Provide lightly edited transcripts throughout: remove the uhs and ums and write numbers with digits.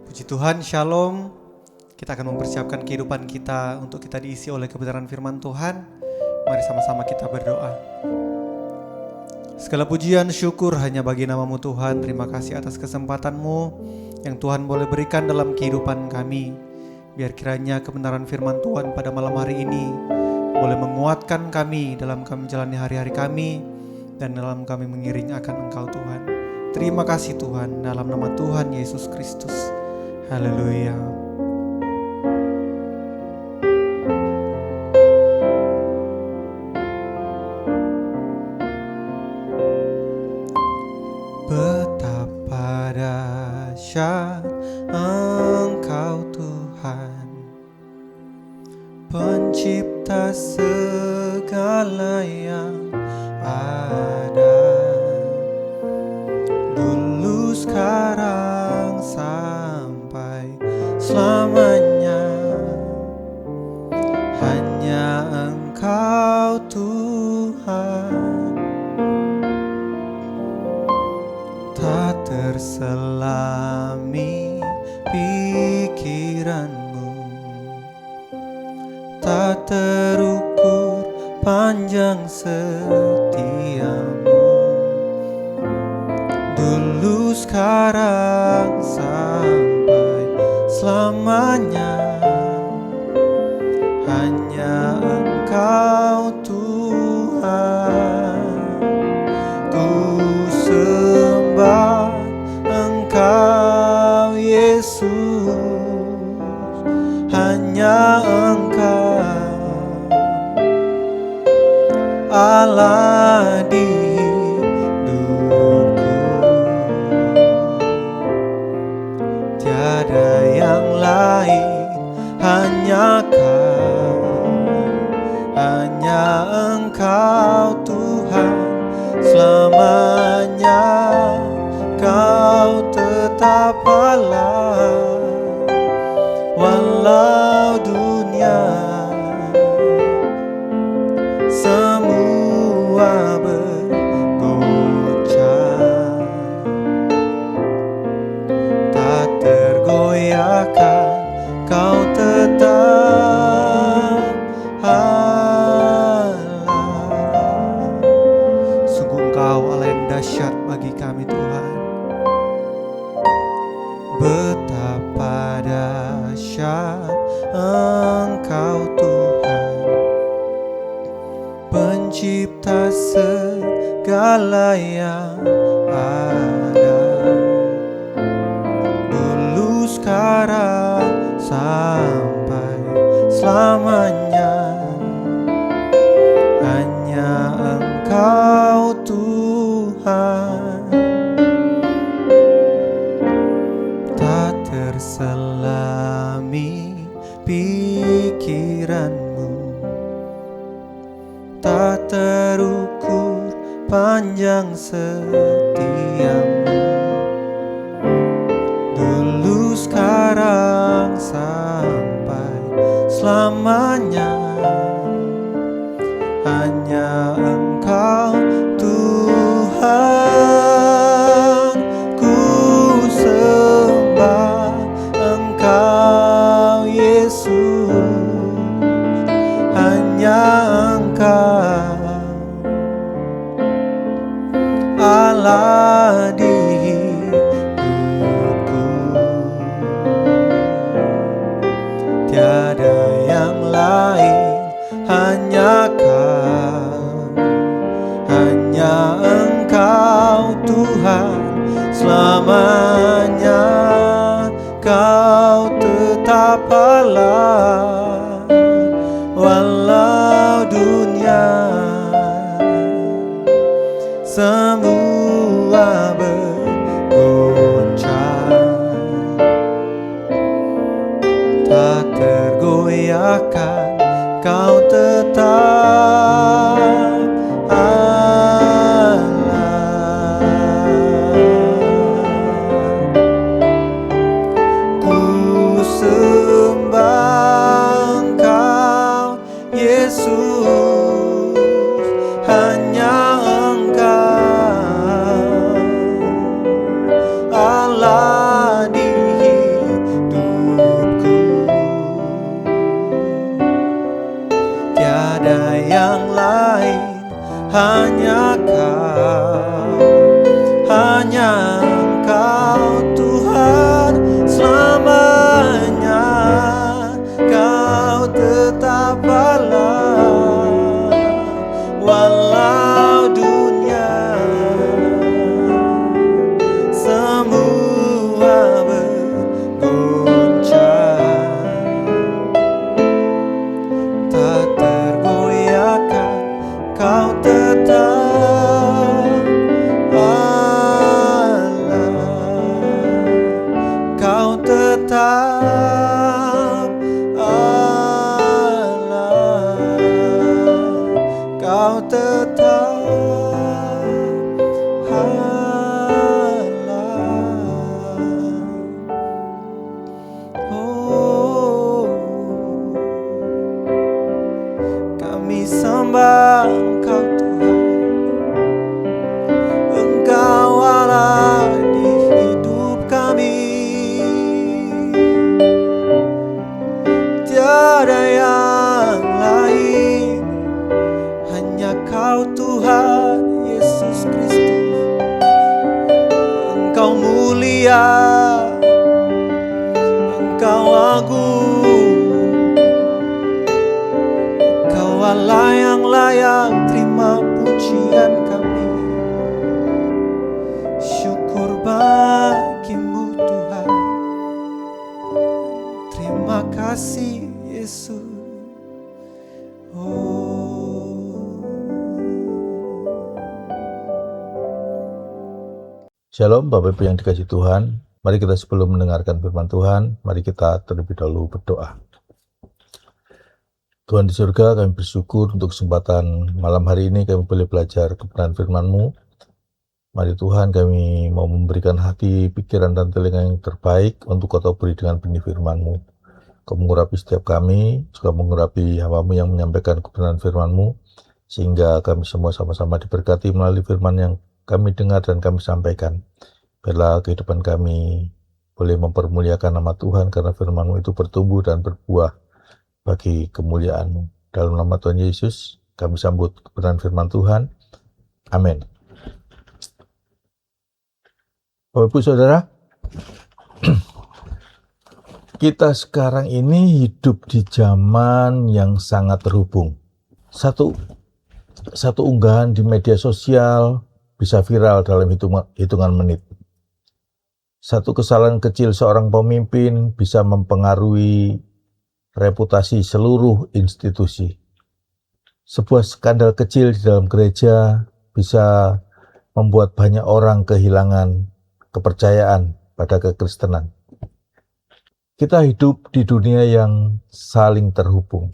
Puji Tuhan, Shalom. Kita akan mempersiapkan kehidupan kita untuk kita diisi oleh kebenaran firman Tuhan. Mari sama-sama kita berdoa. Segala pujian syukur hanya bagi nama-Mu Tuhan. Terima kasih atas kesempatan-Mu yang Tuhan boleh berikan dalam kehidupan kami. Biar kiranya kebenaran firman Tuhan pada malam hari ini boleh menguatkan kami dalam kami menjalani hari-hari kami dan dalam kami mengiring akan Engkau Tuhan. Terima kasih Tuhan, dalam nama Tuhan Yesus Kristus. Haleluya. Betapa dahsyat Engkau Tuhan, pencipta segala yang ada, dulu sekarang sampai selamanya. Hanya Engkau Tuhan, tak terselami pikiran-Mu, tak terukur panjang setia-Mu, dulu sekarang sampai selamanya. Hanya Engkau Tuhan, ku sembah Engkau Yesus. Hanya Engkau Allah di hidupku, tiada yang lain, hanya Kau, hanya Engkau Tuhan. Selamanya Kau tetap Allah, walau dunia semua bergoncang, tak tergoyahkan, Kau tetap Allah. Sungguh Engkau Allah yang dahsyat bagi kami Tuhan. Betapa dahsyat Engkau Tuhan, pencipta segala yang ada, dulu sekarang sampai selamanya. Hanya Engkau Tuhan, tak terselami pikiran-Mu, tak terukur panjang setia-Mu, dulu sekarang sampai selamanya. Hanya Engkau Tuhan, ku sembah Engkau Yesus. Hanya Engkau Allah di hidupku, tiada yang lain, hanya Engkau Tuhan selamanya. Kau tetap Allah walau dunia semua bergoncang, tak tergoyahkan. Kau tetap Allah, Kau tetap Allah, Kau tetap Allah. Oh, kami sembah Engkau Tuhan, Engkau Allah di hidup kami. Tiada yang lain, hanya Kau Tuhan Yesus Kristus. Engkau mulia, Engkau agung, Engkau Allah yang layak terima pujian kami. Syukur bagimu Tuhan, terima kasih Yesus. Shalom Bapak Ibu yang dikasihi Tuhan. Mari kita sebelum mendengarkan firman Tuhan, mari kita terlebih dahulu berdoa. Tuhan di surga, kami bersyukur untuk kesempatan malam hari ini kami boleh belajar kebenaran firman-Mu. Mari Tuhan, kami mau memberikan hati, pikiran, dan telinga yang terbaik untuk Kau beri dengan benih firman-Mu. Kau mengurapi setiap kami, juga mengurapi hamba-Mu yang menyampaikan kebenaran firman-Mu, sehingga kami semua sama-sama diberkati melalui firman yang kami dengar dan kami sampaikan. Biarlah kehidupan kami boleh mempermuliakan nama Tuhan, karena firman-Mu itu bertumbuh dan berbuah bagi kemuliaan-Mu. Dalam nama Tuhan Yesus, kami sambut kebenaran firman Tuhan. Amin. Bapak Ibu Saudara, kita sekarang ini hidup di zaman yang sangat terhubung. Satu unggahan di media sosial bisa viral dalam hitungan menit. Satu kesalahan kecil seorang pemimpin bisa mempengaruhi reputasi seluruh institusi. Sebuah skandal kecil di dalam gereja bisa membuat banyak orang kehilangan kepercayaan pada kekristenan. Kita hidup di dunia yang saling terhubung.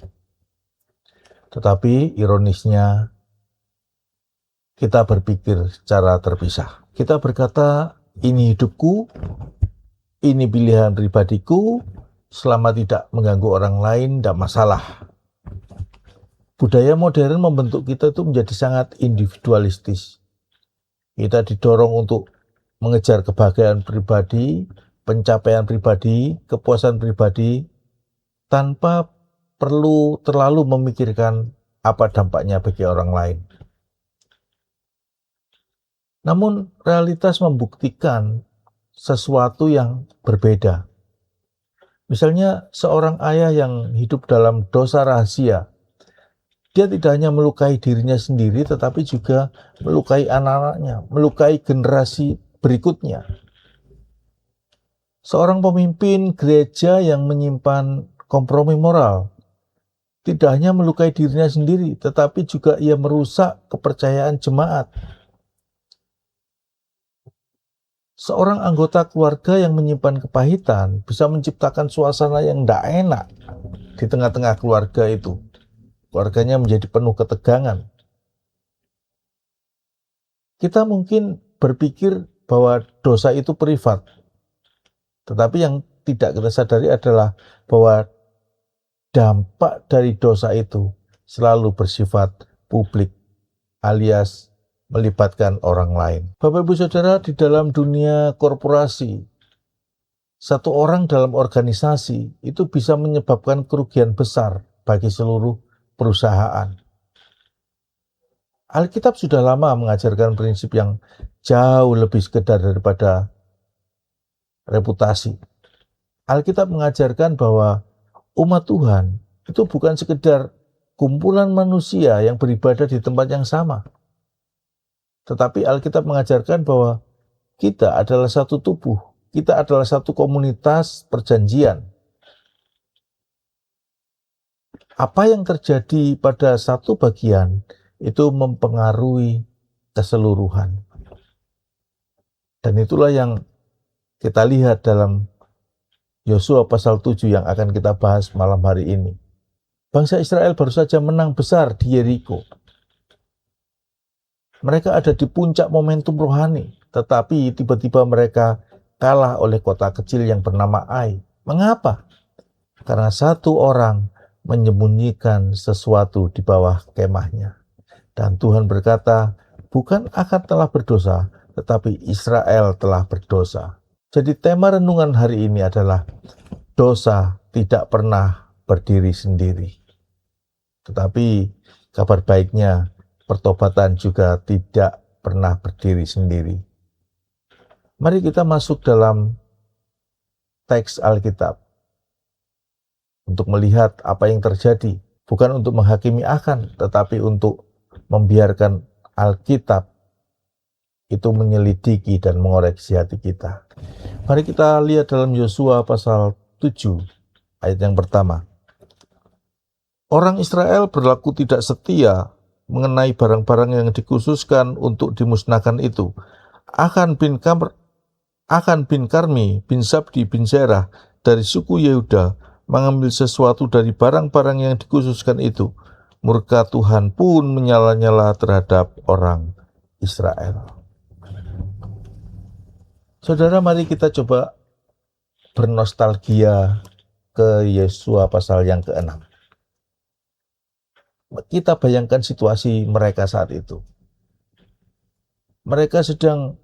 Tetapi ironisnya, kita berpikir secara terpisah. Kita berkata, ini hidupku, ini pilihan pribadiku, selama tidak mengganggu orang lain, tidak masalah. Budaya modern membentuk kita itu menjadi sangat individualistis. Kita didorong untuk mengejar kebahagiaan pribadi, pencapaian pribadi, kepuasan pribadi, tanpa perlu terlalu memikirkan apa dampaknya bagi orang lain. Namun realitas membuktikan sesuatu yang berbeda. Misalnya seorang ayah yang hidup dalam dosa rahasia, dia tidak hanya melukai dirinya sendiri, tetapi juga melukai anak-anaknya, melukai generasi berikutnya. Seorang pemimpin gereja yang menyimpan kompromi moral, tidak hanya melukai dirinya sendiri, tetapi juga ia merusak kepercayaan jemaat. Seorang anggota keluarga yang menyimpan kepahitan bisa menciptakan suasana yang tidak enak di tengah-tengah keluarga itu. Keluarganya menjadi penuh ketegangan. Kita mungkin berpikir bahwa dosa itu privat. Tetapi yang tidak kita sadari adalah bahwa dampak dari dosa itu selalu bersifat publik, alias melibatkan orang lain. Bapak Ibu Saudara, di dalam dunia korporasi, satu orang dalam organisasi itu bisa menyebabkan kerugian besar bagi seluruh perusahaan. Alkitab sudah lama mengajarkan prinsip yang jauh lebih sekedar daripada reputasi. Alkitab mengajarkan bahwa umat Tuhan itu bukan sekedar kumpulan manusia yang beribadah di tempat yang sama. Tetapi Alkitab mengajarkan bahwa kita adalah satu tubuh, kita adalah satu komunitas perjanjian. Apa yang terjadi pada satu bagian itu mempengaruhi keseluruhan. Dan itulah yang kita lihat dalam Yosua pasal 7 yang akan kita bahas malam hari ini. Bangsa Israel baru saja menang besar di Yeriko. Mereka ada di puncak momentum rohani, tetapi tiba-tiba mereka kalah oleh kota kecil yang bernama Ai. Mengapa? Karena satu orang menyembunyikan sesuatu di bawah kemahnya. Dan Tuhan berkata, bukan Akad telah berdosa, tetapi Israel telah berdosa. Jadi tema renungan hari ini adalah dosa tidak pernah berdiri sendiri. Tetapi kabar baiknya, pertobatan juga tidak pernah berdiri sendiri. Mari kita masuk dalam teks Alkitab untuk melihat apa yang terjadi. Bukan untuk menghakimi akan, tetapi untuk membiarkan Alkitab itu menyelidiki dan mengoreksi hati kita. Mari kita lihat dalam Yosua pasal 7 ayat yang pertama. Orang Israel berlaku tidak setia mengenai barang-barang yang dikhususkan untuk dimusnahkan itu. Akan bin Karmi bin Sabdi bin Zerah dari suku Yehuda mengambil sesuatu dari barang-barang yang dikhususkan itu. Murka Tuhan pun menyala-nyala terhadap orang Israel. Saudara, mari kita coba bernostalgia ke Yosua pasal yang ke-6. Kita bayangkan situasi mereka saat itu. Mereka sedang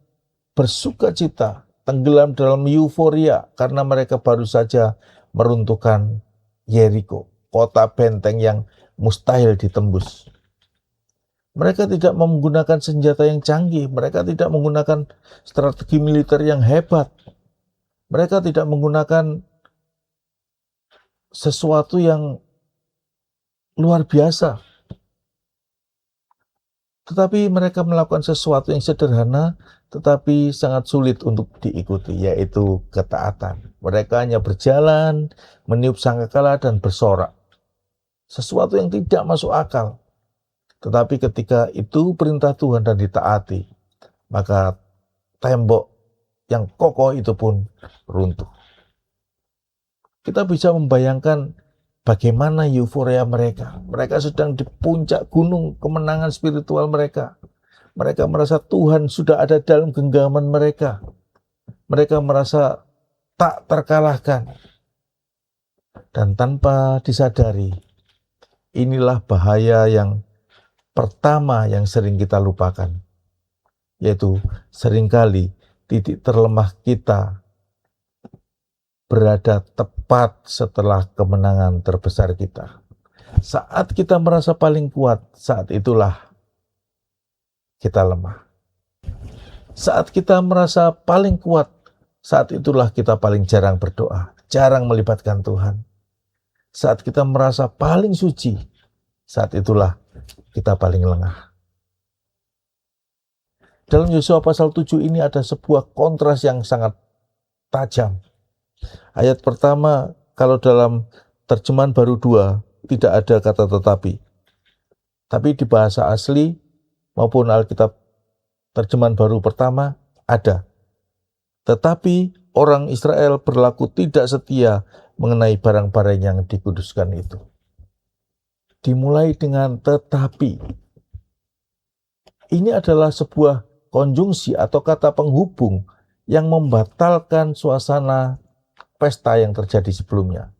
bersuka cita, tenggelam dalam euforia karena mereka baru saja meruntuhkan Yeriko, kota benteng yang mustahil ditembus. Mereka tidak menggunakan senjata yang canggih, mereka tidak menggunakan strategi militer yang hebat, mereka tidak menggunakan sesuatu yang luar biasa. Tetapi mereka melakukan sesuatu yang sederhana, tetapi sangat sulit untuk diikuti, yaitu ketaatan. Mereka hanya berjalan, meniup sangkakala dan bersorak. Sesuatu yang tidak masuk akal. Tetapi ketika itu perintah Tuhan dan ditaati, maka tembok yang kokoh itu pun runtuh. Kita bisa membayangkan bagaimana euforia mereka. Mereka sedang di puncak gunung kemenangan spiritual mereka. Mereka merasa Tuhan sudah ada dalam genggaman mereka. Mereka merasa tak terkalahkan. Dan tanpa disadari, inilah bahaya yang pertama yang sering kita lupakan, yaitu seringkali titik terlemah kita berada tepat setelah kemenangan terbesar kita. Saat kita merasa paling kuat, saat itulah kita lemah. Saat kita merasa paling kuat, saat itulah kita paling jarang berdoa, jarang melibatkan Tuhan. Saat kita merasa paling suci, saat itulah kita paling lengah. Dalam Yosua pasal 7 ini ada sebuah kontras yang sangat tajam. Ayat pertama, kalau dalam terjemahan baru 2, tidak ada kata tetapi. Tapi di bahasa asli maupun Alkitab terjemahan baru pertama ada. Tetapi orang Israel berlaku tidak setia mengenai barang-barang yang dikuduskan itu. Dimulai dengan tetapi. Ini adalah sebuah konjungsi atau kata penghubung yang membatalkan suasana pesta yang terjadi sebelumnya.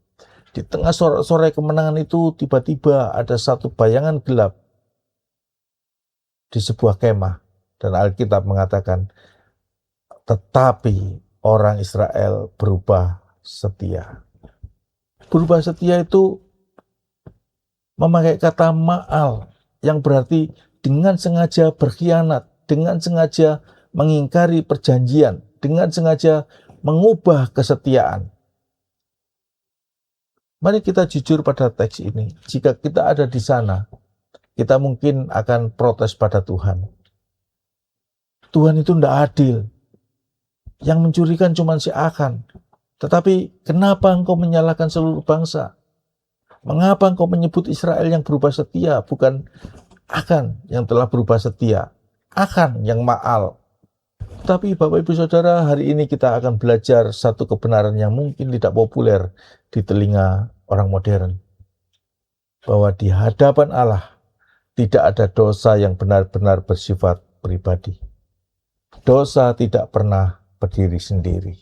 Di tengah sore kemenangan itu tiba-tiba ada satu bayangan gelap di sebuah kemah. Dan Alkitab mengatakan, tetapi orang Israel berubah setia. Berubah setia itu memakai kata ma'al yang berarti dengan sengaja berkhianat, dengan sengaja mengingkari perjanjian, dengan sengaja mengubah kesetiaan. Mari kita jujur pada teks ini. Jika kita ada di sana, kita mungkin akan protes pada Tuhan. Tuhan itu tidak adil. Yang mencurikan cuma si Akan. Tetapi kenapa engkau menyalahkan seluruh bangsa? Mengapa engkau menyebut Israel yang berubah setia, bukan Akan yang telah berubah setia? Akan yang ma'al. Tapi Bapak Ibu Saudara, hari ini kita akan belajar satu kebenaran yang mungkin tidak populer di telinga orang modern. Bahwa di hadapan Allah tidak ada dosa yang benar-benar bersifat pribadi. Dosa tidak pernah berdiri sendiri.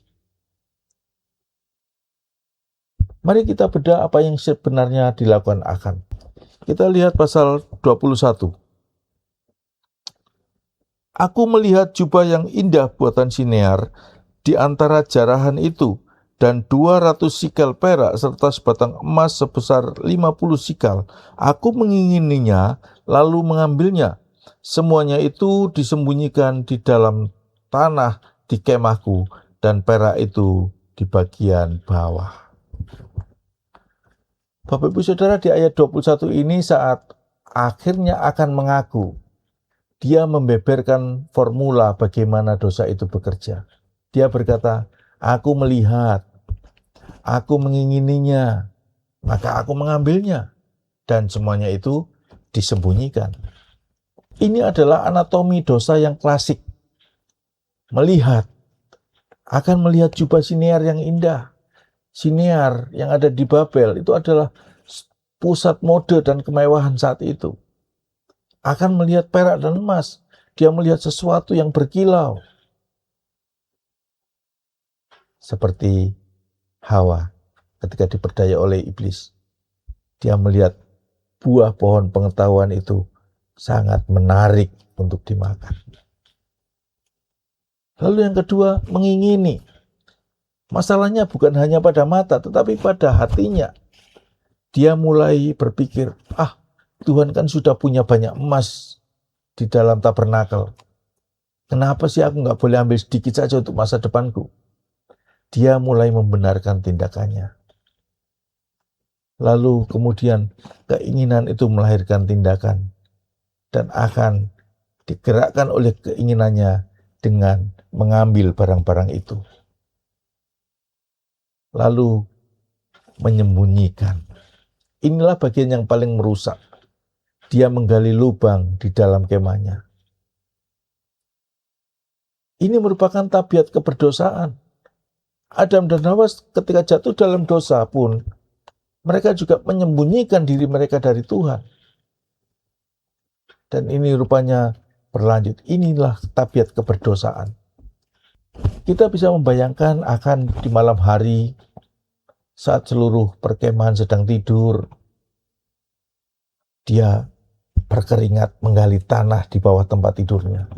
Mari kita bedah apa yang sebenarnya dilakukan Akan. Kita lihat pasal 21. Aku melihat jubah yang indah buatan Sinear di antara jarahan itu, dan 200 sikel perak serta sebatang emas sebesar 50 sikal. Aku mengingininya lalu mengambilnya. Semuanya itu disembunyikan di dalam tanah di kemahku, dan perak itu di bagian bawah. Bapak Ibu Saudara, di ayat 21 ini saat akhirnya akan mengaku, dia membeberkan formula bagaimana dosa itu bekerja. Dia berkata, aku melihat, aku mengingininya, maka aku mengambilnya. Dan semuanya itu disembunyikan. Ini adalah anatomi dosa yang klasik. Melihat, akan melihat jubah Sinear yang indah. Sinear yang ada di Babel itu adalah pusat mode dan kemewahan saat itu. Akan melihat perak dan emas. Dia melihat sesuatu yang berkilau. Seperti Hawa ketika diperdaya oleh iblis. Dia melihat buah pohon pengetahuan itu sangat menarik untuk dimakan. Lalu yang kedua, mengingini. Masalahnya bukan hanya pada mata, tetapi pada hatinya. Dia mulai berpikir, Tuhan kan sudah punya banyak emas di dalam tabernakel. Kenapa sih aku nggak boleh ambil sedikit saja untuk masa depanku? Dia mulai membenarkan tindakannya. Lalu kemudian keinginan itu melahirkan tindakan. Dan akan digerakkan oleh keinginannya dengan mengambil barang-barang itu. Lalu menyembunyikan. Inilah bagian yang paling merusak. Dia menggali lubang di dalam kemahnya. Ini merupakan tabiat keberdosaan. Adam dan Hawa ketika jatuh dalam dosa pun, mereka juga menyembunyikan diri mereka dari Tuhan. Dan ini rupanya berlanjut. Inilah tabiat keberdosaan. Kita bisa membayangkan akan di malam hari, saat seluruh perkemahan sedang tidur, dia berkeringat menggali tanah di bawah tempat tidurnya.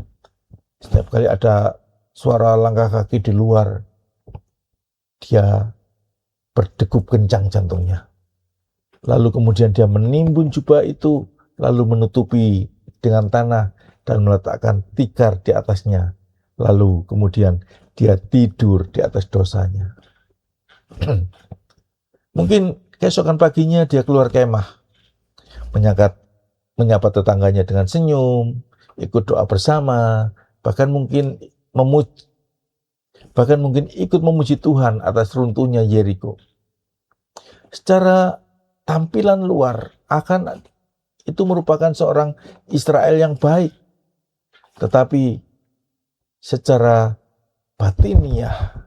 Setiap kali ada suara langkah kaki di luar, dia berdegup kencang jantungnya. Lalu kemudian dia menimbun jubah itu, lalu menutupi dengan tanah dan meletakkan tikar di atasnya. Lalu kemudian dia tidur di atas dosanya. Mungkin keesokan paginya dia keluar kemah, menyapa tetangganya dengan senyum, ikut doa bersama, bahkan mungkin ikut memuji Tuhan atas runtuhnya Yeriko. Secara tampilan luar, Akan itu merupakan seorang Israel yang baik, tetapi secara batiniah,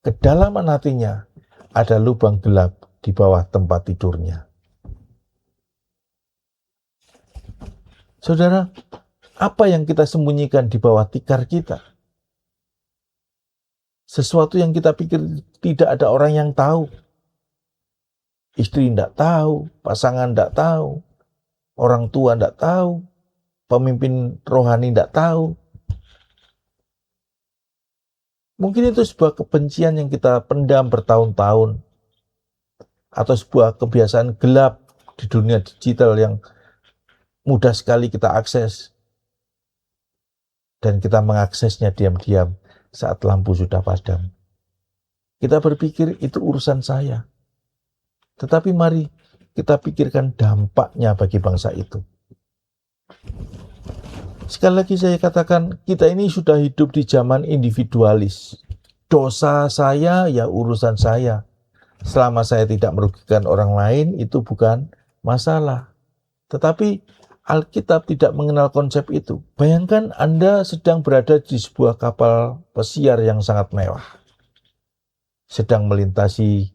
kedalaman hatinya ada lubang gelap di bawah tempat tidurnya. Saudara, apa yang kita sembunyikan di bawah tikar kita? Sesuatu yang kita pikir tidak ada orang yang tahu. Istri tidak tahu, pasangan tidak tahu, orang tua tidak tahu, pemimpin rohani tidak tahu. Mungkin itu sebuah kebencian yang kita pendam bertahun-tahun, atau sebuah kebiasaan gelap di dunia digital yang mudah sekali kita akses. Dan kita mengaksesnya diam-diam saat lampu sudah padam. Kita berpikir itu urusan saya. Tetapi mari kita pikirkan dampaknya bagi bangsa itu. Sekali lagi saya katakan, kita ini sudah hidup di zaman individualis. Dosa saya ya urusan saya. Selama saya tidak merugikan orang lain, itu bukan masalah. Tetapi Alkitab tidak mengenal konsep itu. Bayangkan Anda sedang berada di sebuah kapal pesiar yang sangat mewah. Sedang melintasi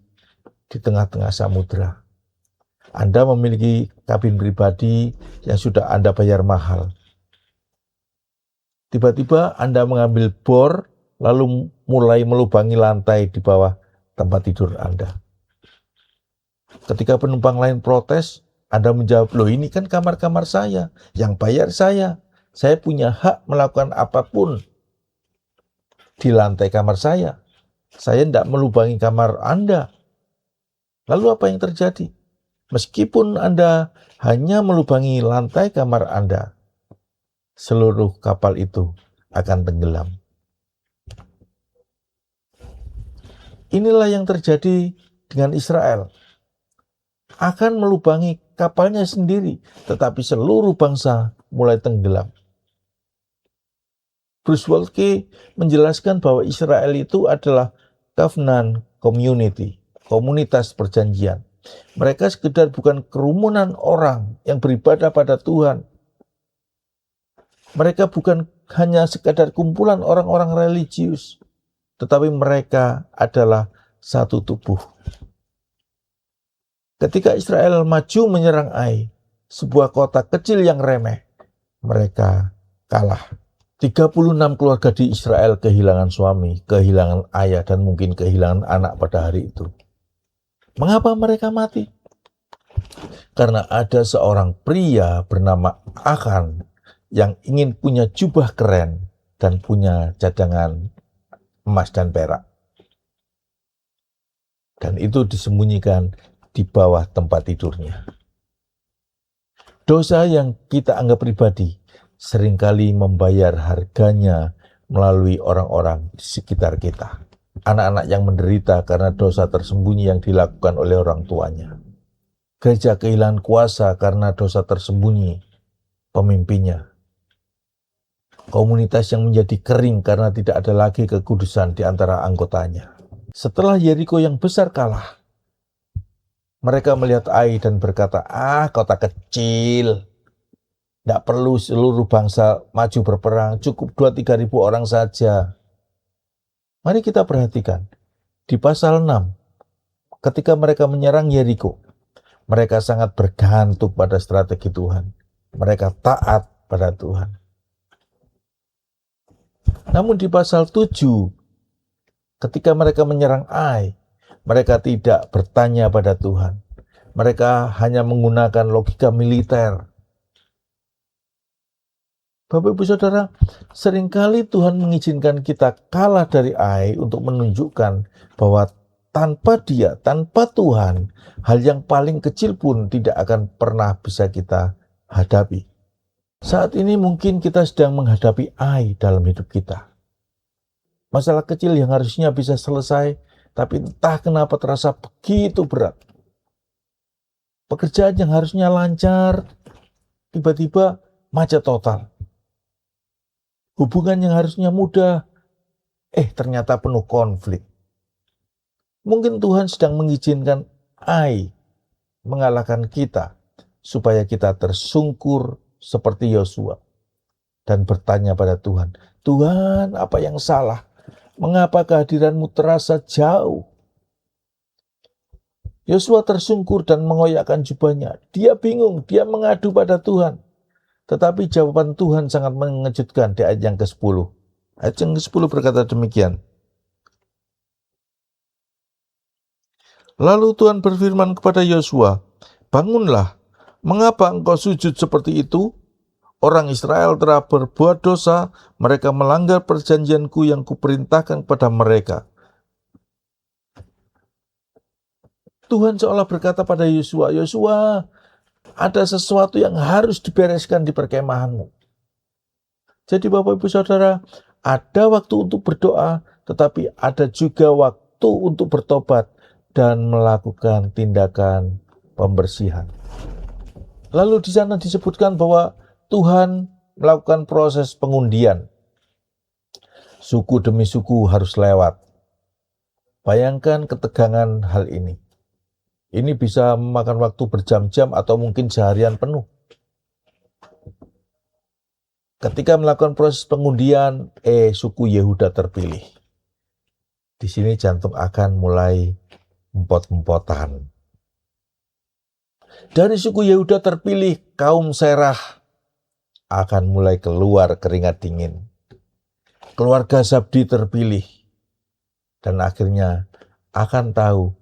di tengah-tengah samudera. Anda memiliki kabin pribadi yang sudah Anda bayar mahal. Tiba-tiba Anda mengambil bor, lalu mulai melubangi lantai di bawah tempat tidur Anda. Ketika penumpang lain protes, Anda menjawab, loh ini kan kamar-kamar saya, yang bayar saya. Saya punya hak melakukan apapun di lantai kamar saya. Saya tidak melubangi kamar Anda. Lalu apa yang terjadi? Meskipun Anda hanya melubangi lantai kamar Anda, seluruh kapal itu akan tenggelam. Inilah yang terjadi dengan Israel. Akan melubangi kapalnya sendiri, tetapi seluruh bangsa mulai tenggelam. Bruce Waltke menjelaskan bahwa Israel itu adalah covenant community, komunitas perjanjian. Mereka sekedar bukan kerumunan orang yang beribadah pada Tuhan. Mereka bukan hanya sekadar kumpulan orang-orang religius, tetapi mereka adalah satu tubuh. Ketika Israel maju menyerang Ai, sebuah kota kecil yang remeh, mereka kalah. 36 keluarga di Israel kehilangan suami, kehilangan ayah, dan mungkin kehilangan anak pada hari itu. Mengapa mereka mati? Karena ada seorang pria bernama Akan yang ingin punya jubah keren dan punya cadangan emas dan perak. Dan itu disembunyikan di bawah tempat tidurnya. Dosa yang kita anggap pribadi seringkali membayar harganya melalui orang-orang di sekitar kita. Anak-anak yang menderita karena dosa tersembunyi yang dilakukan oleh orang tuanya. Gereja kehilangan kuasa karena dosa tersembunyi pemimpinnya. Komunitas yang menjadi kering karena tidak ada lagi kekudusan di antara anggotanya. Setelah Yeriko yang besar kalah, mereka melihat Ai dan berkata, kota kecil, tidak perlu seluruh bangsa maju berperang, cukup 2-3 ribu orang saja. Mari kita perhatikan, di pasal 6, ketika mereka menyerang Yeriko, mereka sangat bergantung pada strategi Tuhan. Mereka taat pada Tuhan. Namun di pasal 7, ketika mereka menyerang Ai, mereka tidak bertanya pada Tuhan. Mereka hanya menggunakan logika militer. Bapak Ibu Saudara, seringkali Tuhan mengizinkan kita kalah dari Ai untuk menunjukkan bahwa tanpa Dia, tanpa Tuhan, hal yang paling kecil pun tidak akan pernah bisa kita hadapi. Saat ini mungkin kita sedang menghadapi Ai dalam hidup kita. Masalah kecil yang harusnya bisa selesai, tapi entah kenapa terasa begitu berat. Pekerjaan yang harusnya lancar, tiba-tiba macet total. Hubungan yang harusnya mudah, ternyata penuh konflik. Mungkin Tuhan sedang mengizinkan Ai mengalahkan kita, supaya kita tersungkur seperti Yosua. Dan bertanya pada Tuhan, Tuhan, apa yang salah? Mengapa kehadiran-Mu terasa jauh? Yosua tersungkur dan mengoyakkan jubahnya. Dia bingung, dia mengadu pada Tuhan. Tetapi jawaban Tuhan sangat mengejutkan di ayat yang ke-10. Ayat yang ke-10 berkata demikian. Lalu Tuhan berfirman kepada Yosua, bangunlah, mengapa engkau sujud seperti itu? Orang Israel telah berbuat dosa, mereka melanggar perjanjianku yang kuperintahkan kepada mereka. Tuhan seolah berkata pada Yosua, Yosua, Ada sesuatu yang harus dibereskan di perkemahanmu. Jadi Bapak Ibu Saudara, ada waktu untuk berdoa, tetapi ada juga waktu untuk bertobat dan melakukan tindakan pembersihan. Lalu di sana disebutkan bahwa Tuhan melakukan proses pengundian. Suku demi suku harus lewat. Bayangkan ketegangan hal ini. Ini bisa memakan waktu berjam-jam atau mungkin seharian penuh. Ketika melakukan proses pengundian, suku Yehuda terpilih. Di sini jantung akan mulai empot-empotan. Dari suku Yehuda terpilih, kaum Serah akan mulai keluar keringat dingin. Keluarga Zabdi terpilih. Dan akhirnya akan tahu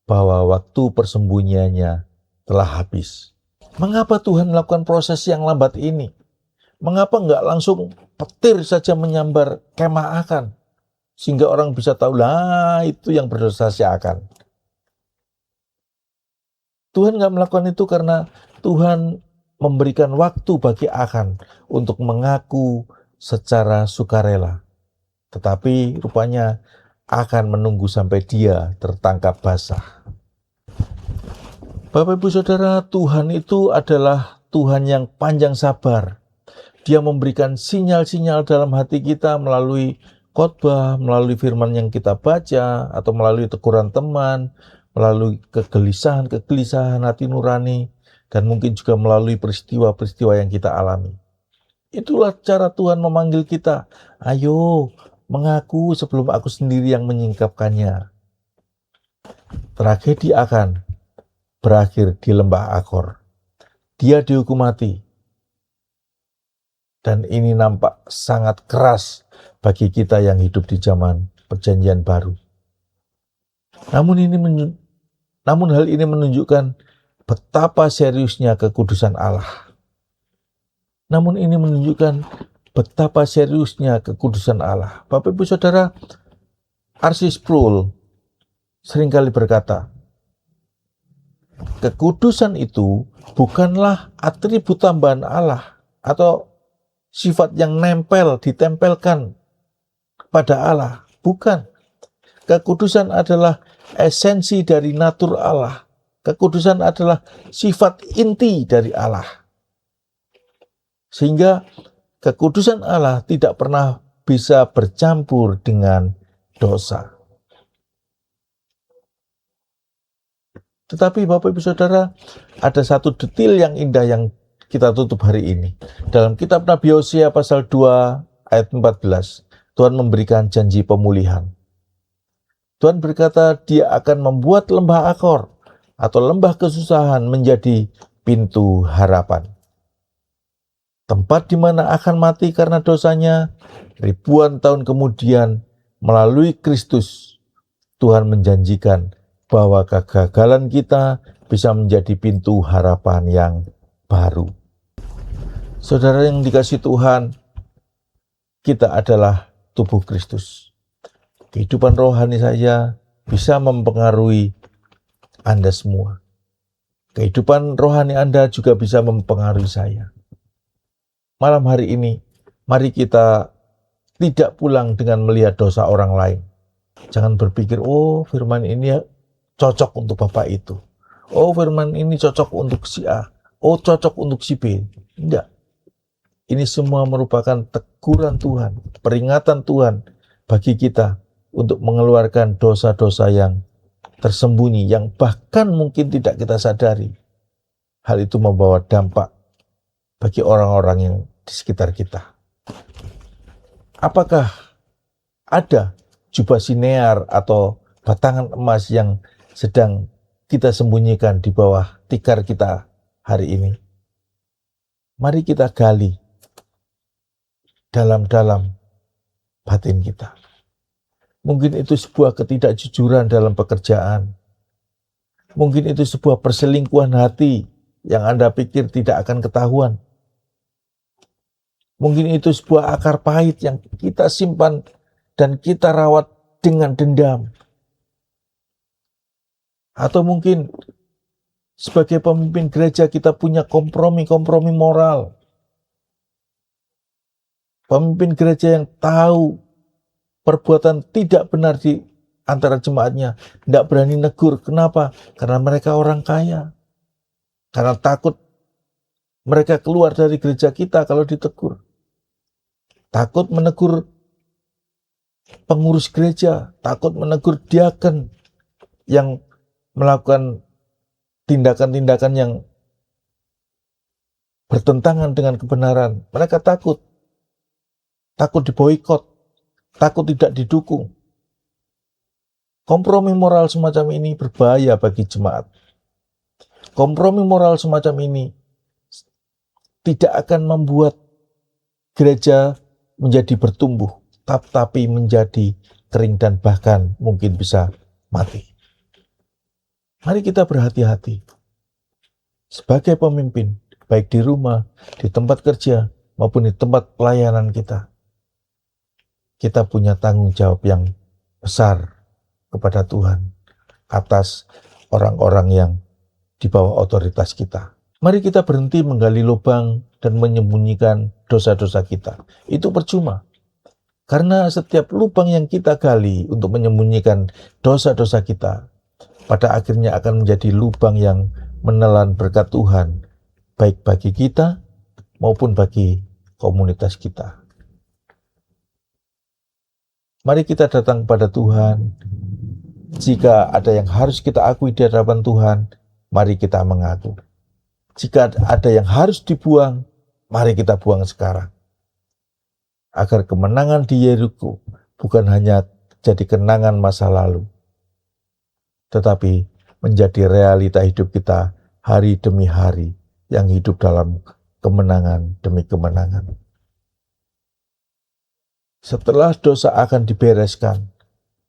bahwa waktu persembunyiannya telah habis. Mengapa Tuhan melakukan proses yang lambat ini? Mengapa enggak langsung petir saja menyambar kemah Akan? Sehingga orang bisa tahu, lah itu yang berdosa si Akan. Tuhan enggak melakukan itu karena Tuhan memberikan waktu bagi Akan untuk mengaku secara sukarela. Tetapi rupanya akan menunggu sampai dia tertangkap basah. Bapak Ibu Saudara, Tuhan itu adalah Tuhan yang panjang sabar. Dia memberikan sinyal-sinyal dalam hati kita melalui khotbah, melalui firman yang kita baca, atau melalui teguran teman, melalui kegelisahan hati nurani, dan mungkin juga melalui peristiwa-peristiwa yang kita alami. Itulah cara Tuhan memanggil kita. Ayo, mengaku sebelum aku sendiri yang menyingkapkannya. Tragedi Akan berakhir di lembah Akor. Dia dihukum mati. Dan ini nampak sangat keras bagi kita yang hidup di zaman Perjanjian Baru. Namun hal ini menunjukkan betapa seriusnya kekudusan Allah. Namun ini menunjukkan betapa seriusnya kekudusan Allah. Bapak Ibu Saudara, R.C. Sproul seringkali berkata, kekudusan itu bukanlah atribut tambahan Allah atau sifat yang ditempelkan kepada Allah. Bukan. Kekudusan adalah esensi dari natur Allah. Kekudusan adalah sifat inti dari Allah. Sehingga kekudusan Allah tidak pernah bisa bercampur dengan dosa. Tetapi Bapak Ibu Saudara, ada satu detail yang indah yang kita tutup hari ini. Dalam kitab Nabi Hosea pasal 2 ayat 14, Tuhan memberikan janji pemulihan. Tuhan berkata dia akan membuat lembah Akor atau lembah kesusahan menjadi pintu harapan. Tempat di mana akan mati karena dosanya, ribuan tahun kemudian melalui Kristus, Tuhan menjanjikan bahwa kegagalan kita bisa menjadi pintu harapan yang baru. Saudara yang dikasihi Tuhan, kita adalah tubuh Kristus. Kehidupan rohani saya bisa mempengaruhi Anda semua. Kehidupan rohani Anda juga bisa mempengaruhi saya. Malam hari ini, mari kita tidak pulang dengan melihat dosa orang lain. Jangan berpikir, oh firman ini cocok untuk bapak itu. Oh firman ini cocok untuk si A. Oh cocok untuk si B. Tidak. Ini semua merupakan teguran Tuhan, peringatan Tuhan bagi kita untuk mengeluarkan dosa-dosa yang tersembunyi, yang bahkan mungkin tidak kita sadari. Hal itu membawa dampak bagi orang-orang yang di sekitar kita. Apakah ada jubah sinear atau batangan emas yang sedang kita sembunyikan di bawah tikar kita hari ini? Mari kita gali dalam-dalam batin kita. Mungkin itu sebuah ketidakjujuran dalam pekerjaan. Mungkin itu sebuah perselingkuhan hati yang Anda pikir tidak akan ketahuan. Mungkin itu sebuah akar pahit yang kita simpan dan kita rawat dengan dendam. Atau mungkin Sebagai pemimpin gereja kita punya kompromi-kompromi moral. Pemimpin gereja yang tahu perbuatan tidak benar di antara jemaatnya, tidak berani negur. Kenapa? Karena mereka orang kaya. Karena takut mereka keluar dari gereja kita kalau ditegur. Takut menegur pengurus gereja, takut menegur diaken yang melakukan tindakan-tindakan yang bertentangan dengan kebenaran. Mereka takut diboikot, takut tidak didukung. Kompromi moral semacam ini berbahaya bagi jemaat. Kompromi moral semacam ini tidak akan membuat gereja menjadi bertumbuh, tapi menjadi kering dan bahkan mungkin bisa mati. Mari kita berhati-hati. Sebagai pemimpin, baik di rumah, di tempat kerja, maupun di tempat pelayanan kita. Kita punya tanggung jawab yang besar kepada Tuhan atas orang-orang yang di bawah otoritas kita. Mari kita berhenti menggali lubang dan menyembunyikan dosa-dosa kita. Itu percuma. Karena setiap lubang yang kita gali untuk menyembunyikan dosa-dosa kita, pada akhirnya akan menjadi lubang yang menelan berkat Tuhan, baik bagi kita maupun bagi komunitas kita. Mari kita datang kepada Tuhan. Jika ada yang harus kita akui di hadapan Tuhan, mari kita mengaku. Jika ada yang harus dibuang, mari kita buang sekarang. Agar kemenangan di Yeriko bukan hanya jadi kenangan masa lalu, tetapi menjadi realita hidup kita hari demi hari yang hidup dalam kemenangan demi kemenangan. Setelah dosa akan dibereskan,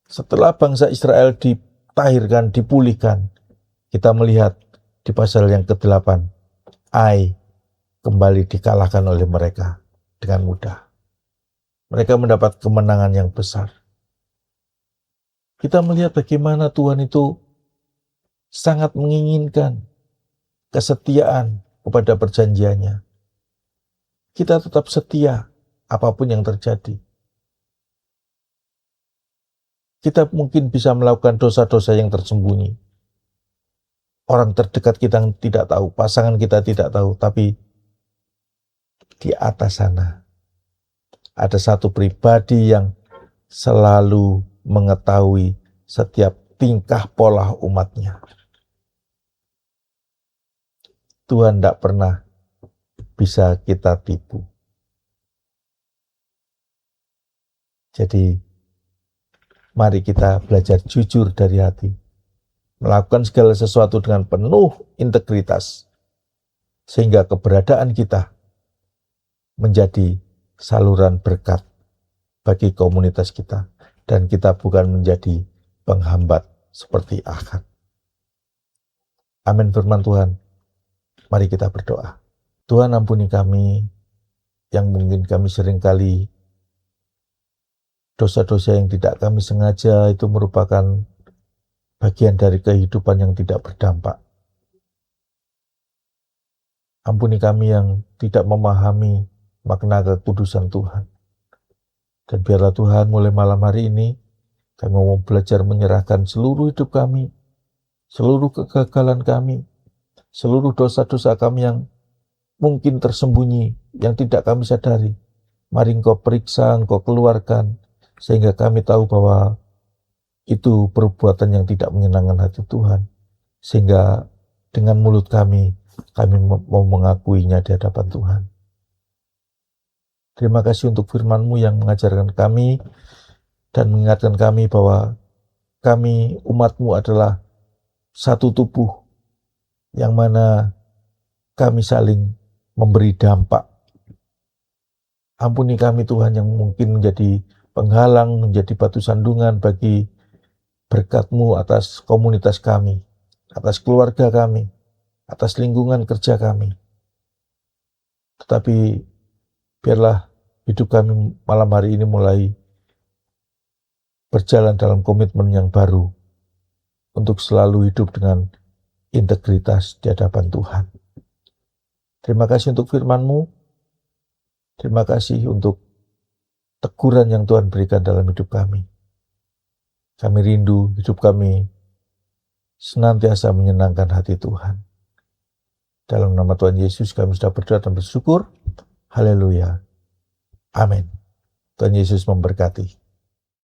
setelah bangsa Israel ditahirkan, dipulihkan, kita melihat di pasal yang ke-8, Ai kembali dikalahkan oleh mereka dengan mudah. Mereka mendapat kemenangan yang besar. Kita melihat bagaimana Tuhan itu sangat menginginkan kesetiaan kepada perjanjiannya. Kita tetap setia apapun yang terjadi. Kita mungkin bisa melakukan dosa-dosa yang tersembunyi. Orang terdekat kita tidak tahu, pasangan kita tidak tahu, tapi di atas sana ada satu pribadi yang selalu mengetahui setiap tingkah pola umatnya. Tuhan tidak pernah bisa kita tipu. Jadi, mari kita belajar jujur dari hati. Melakukan segala sesuatu dengan penuh integritas. Sehingga keberadaan kita menjadi saluran berkat bagi komunitas kita. Dan kita bukan menjadi penghambat seperti Ahab. Amin firman Tuhan. Mari kita berdoa. Tuhan ampuni kami yang mungkin kami seringkali dosa-dosa yang tidak kami sengaja itu merupakan bagian dari kehidupan yang tidak berdampak. Ampuni kami yang tidak memahami makna kekudusan Tuhan. Dan biarlah Tuhan mulai malam hari ini kami mau belajar menyerahkan seluruh hidup kami, seluruh kegagalan kami, seluruh dosa-dosa kami yang mungkin tersembunyi, yang tidak kami sadari. Mari Engkau periksa, Engkau keluarkan, sehingga kami tahu bahwa itu perbuatan yang tidak menyenangkan hati Tuhan. Sehingga dengan mulut kami mau mengakuinya di hadapan Tuhan. Terima kasih untuk firman-Mu yang mengajarkan kami dan mengingatkan kami bahwa kami umat-Mu adalah satu tubuh yang mana kami saling memberi dampak. Ampuni kami Tuhan yang mungkin menjadi penghalang, menjadi batu sandungan bagi berkat-Mu atas komunitas kami, atas keluarga kami, atas lingkungan kerja kami. Tetapi biarlah hidup kami malam hari ini mulai berjalan dalam komitmen yang baru untuk selalu hidup dengan integritas di hadapan Tuhan. Terima kasih untuk firman-Mu. Terima kasih untuk teguran yang Tuhan berikan dalam hidup kami. Kami rindu hidup kami senantiasa menyenangkan hati Tuhan. Dalam nama Tuhan Yesus kami sudah berdoa dan bersyukur. Haleluya. Amin. Tuhan Yesus memberkati.